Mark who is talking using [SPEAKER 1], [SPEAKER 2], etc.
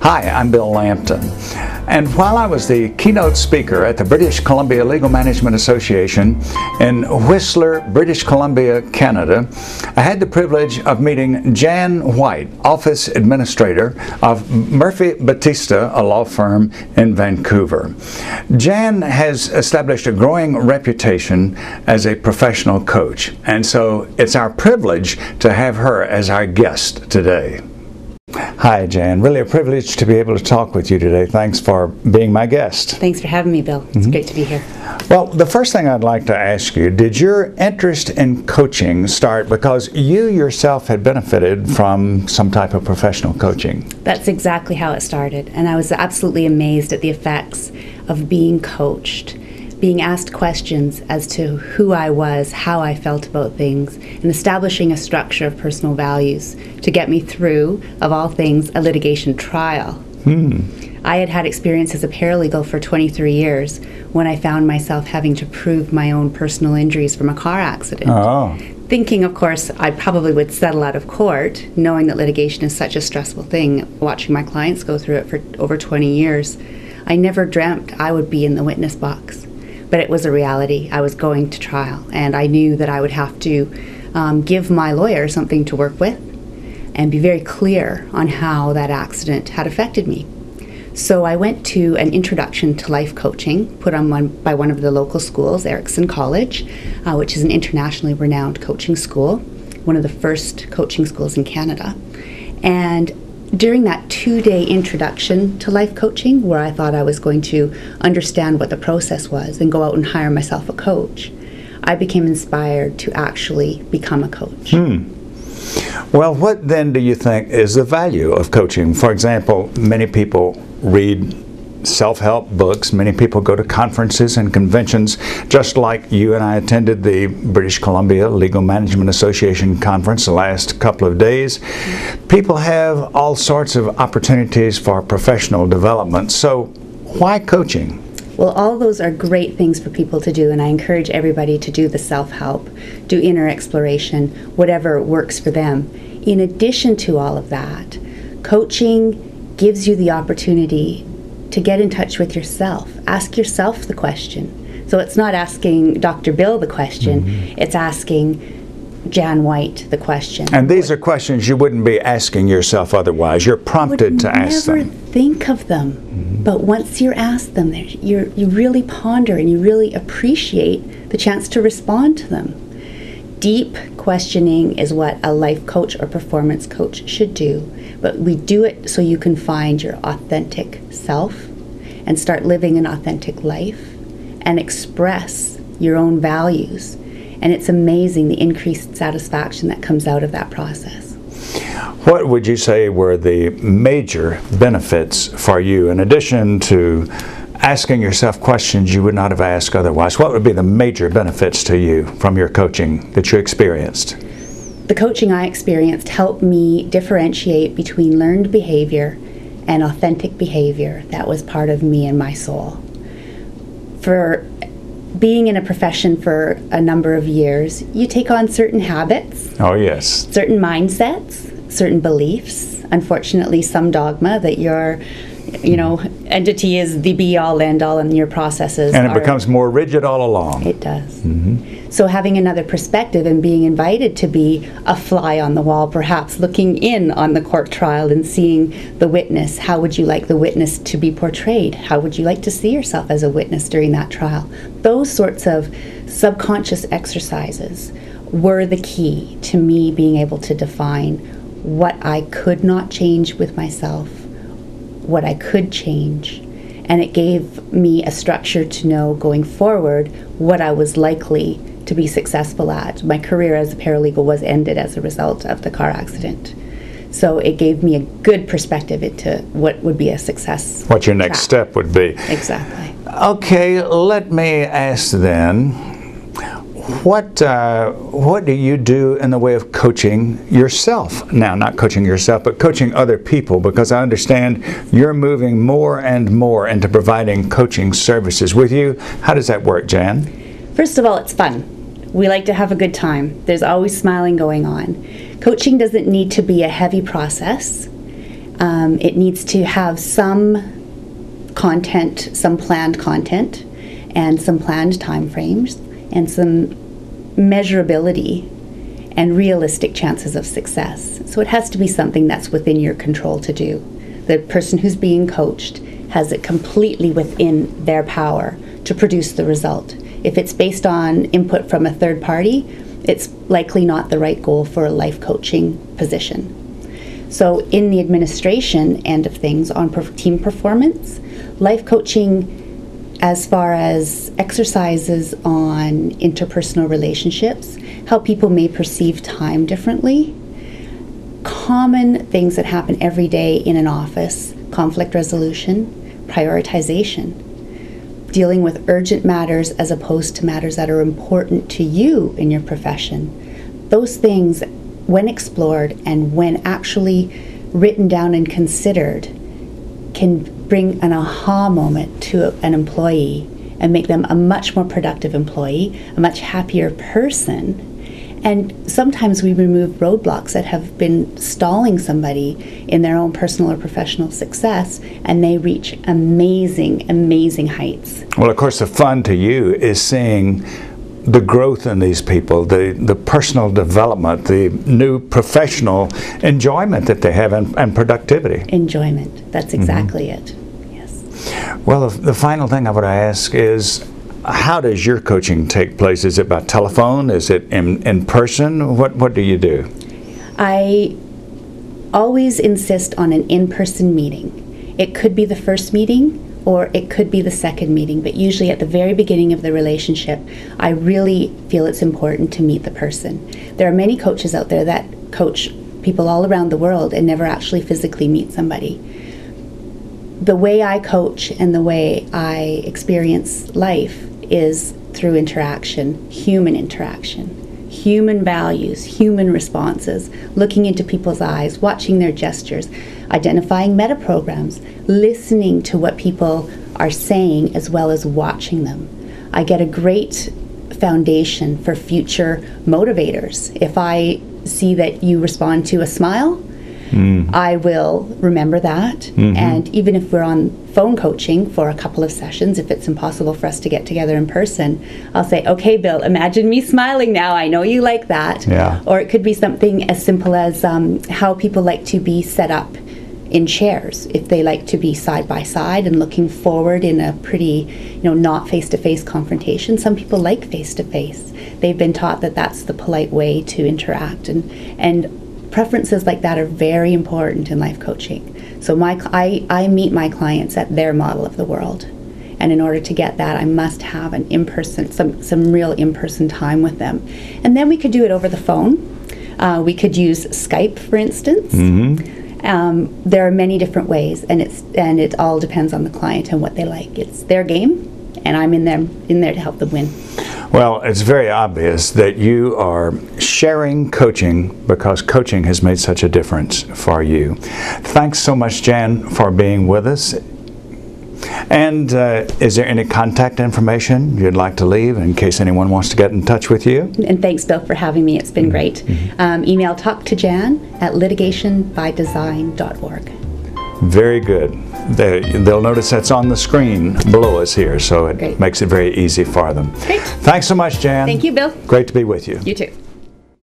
[SPEAKER 1] Hi, I'm Bill Lampton, and while I was the keynote speaker at the British Columbia Legal Management Association in Whistler, British Columbia, Canada, I had the privilege of meeting Jan Whyte, Office Administrator of Murphy Batista, a law firm in Vancouver. Jan has established a growing reputation as a professional coach, and so it's our privilege to have her as our guest today. Hi, Jan. Really a privilege to be able to talk with you today. Thanks for being my guest.
[SPEAKER 2] Thanks for having me, Bill. It's great to be here.
[SPEAKER 1] Well, the first thing I'd like to ask you, did your interest in coaching start because you yourself had benefited from some type of professional coaching?
[SPEAKER 2] That's exactly how it started, and I was absolutely amazed at the effects of being coached, being asked questions as to who I was, how I felt about things, and establishing a structure of personal values to get me through, of all things, a litigation trial. I had had experience as a paralegal for 23 years when I found myself having to prove my own personal injuries from a car accident. Thinking, of course, I probably would settle out of court, knowing that litigation is such a stressful thing, watching my clients go through it for over 20 years. I never dreamt I would be in the witness box. But it was a reality. I was going to trial, and I knew that I would have to give my lawyer something to work with and be very clear on how that accident had affected me. So I went to an introduction to life coaching put on by one of the local schools, Erickson College, which is an internationally renowned coaching school, one of the first coaching schools in Canada. And during that 2-day introduction to life coaching, where I thought I was going to understand what the process was and go out and hire myself a coach, I became inspired to actually become a coach.
[SPEAKER 1] Well, what then do you think is the value of coaching? For example, many people read self-help books. Many people go to conferences and conventions, just like you and I attended the British Columbia Legal Management Association conference the last couple of days. People have all sorts of opportunities for professional development. So why coaching?
[SPEAKER 2] Well, all those are great things for people to do, and I encourage everybody to do the self-help, do inner exploration, whatever works for them. In addition to all of that, coaching gives you the opportunity to get in touch with yourself. Ask yourself the question. So it's not asking Dr. Bill the question, it's asking Jan Whyte the question.
[SPEAKER 1] And these are questions you wouldn't be asking yourself otherwise. You're prompted to ask them.
[SPEAKER 2] You never think of them, but once you're asked them, you really ponder and you really appreciate the chance to respond to them. Deep questioning is what a life coach or performance coach should do, but we do it so you can find your authentic self and start living an authentic life and express your own values. And it's amazing the increased satisfaction that comes out of that process.
[SPEAKER 1] What would you say were the major benefits for you, in addition to asking yourself questions you would not have asked otherwise? What would be the major benefits to you from your coaching that you experienced?
[SPEAKER 2] The coaching I experienced helped me differentiate between learned behavior and authentic behavior that was part of me and my soul. For being in a profession for a number of years, you take on certain habits.
[SPEAKER 1] Oh, yes.
[SPEAKER 2] Certain mindsets, certain beliefs. Unfortunately, some dogma that your entity is the be-all, end-all, and your processes
[SPEAKER 1] and it becomes more rigid all along.
[SPEAKER 2] It does. So having another perspective and being invited to be a fly on the wall, perhaps looking in on the court trial and seeing the witness. How would you like the witness to be portrayed? How would you like to see yourself as a witness during that trial? Those sorts of subconscious exercises were the key to me being able to define what I could not change with myself, what I could change, and it gave me a structure to know going forward what I was likely to be successful at. My career as a paralegal was ended as a result of the car accident. So it gave me a good perspective into what would be a success.
[SPEAKER 1] What your next step would be.
[SPEAKER 2] Exactly.
[SPEAKER 1] Okay, let me ask then, what do you do in the way of coaching yourself? Now, not coaching yourself, but coaching other people, because I understand you're moving more and more into providing coaching services. With you, how does that work, Jan?
[SPEAKER 2] First of all, it's fun. We like to have a good time. There's always smiling going on. Coaching doesn't need to be a heavy process. It needs to have some content, some planned content, and some planned time frames, and some measurability and realistic chances of success. So it has to be something that's within your control to do. The person who's being coached has it completely within their power to produce the result. If it's based on input from a third party, it's likely not the right goal for a life coaching position. So in the administration end of things on team performance, life coaching as far as exercises on interpersonal relationships, how people may perceive time differently, common things that happen every day in an office, conflict resolution, prioritization, dealing with urgent matters as opposed to matters that are important to you in your profession. Those things, when explored and when actually written down and considered, can bring an aha moment to an employee and make them a much more productive employee, a much happier person. And sometimes we remove roadblocks that have been stalling somebody in their own personal or professional success, and they reach amazing, amazing heights.
[SPEAKER 1] Well, of course, the fun to you is seeing the growth in these people, the personal development, the new professional enjoyment that they have, and productivity.
[SPEAKER 2] Enjoyment, that's exactly it, yes.
[SPEAKER 1] Well, the final thing I would ask is, how does your coaching take place? Is it by telephone? Is it in person? What do you do?
[SPEAKER 2] I always insist on an in-person meeting. It could be the first meeting, or it could be the second meeting, but usually at the very beginning of the relationship, I really feel it's important to meet the person. There are many coaches out there that coach people all around the world and never actually physically meet somebody. The way I coach and the way I experience life is through interaction, human values, human responses, looking into people's eyes, watching their gestures, identifying meta programs, listening to what people are saying as well as watching them. I get a great foundation for future motivators. If I see that you respond to a smile, I will remember that. And even if we're on phone coaching for a couple of sessions, if it's impossible for us to get together in person, I'll say, okay, Bill, imagine me smiling now. I know you like that.
[SPEAKER 1] Yeah.
[SPEAKER 2] Or it could be something as simple as how people like to be set up in chairs. If they like to be side by side and looking forward in a pretty, not face-to-face confrontation. Some people like face-to-face. They've been taught that that's the polite way to interact. And preferences like that are very important in life coaching. So I meet my clients at their model of the world. And in order to get that, I must have an in-person, some real in-person time with them. And then we could do it over the phone. We could use Skype, for instance. There are many different ways, and it all depends on the client and what they like. It's their game, and I'm in there to help them win.
[SPEAKER 1] Well, it's very obvious that you are sharing coaching because coaching has made such a difference for you. Thanks so much, Jan, for being with us. And is there any contact information you'd like to leave in case anyone wants to get in touch with you?
[SPEAKER 2] And thanks, Bill, for having me. It's been great. Email talktojan@litigationbydesign.org.
[SPEAKER 1] Very good. They'll notice that's on the screen below us here, so it makes it very easy for them.
[SPEAKER 2] Great.
[SPEAKER 1] Thanks so much, Jan.
[SPEAKER 2] Thank you, Bill.
[SPEAKER 1] Great to be with you.
[SPEAKER 2] You too.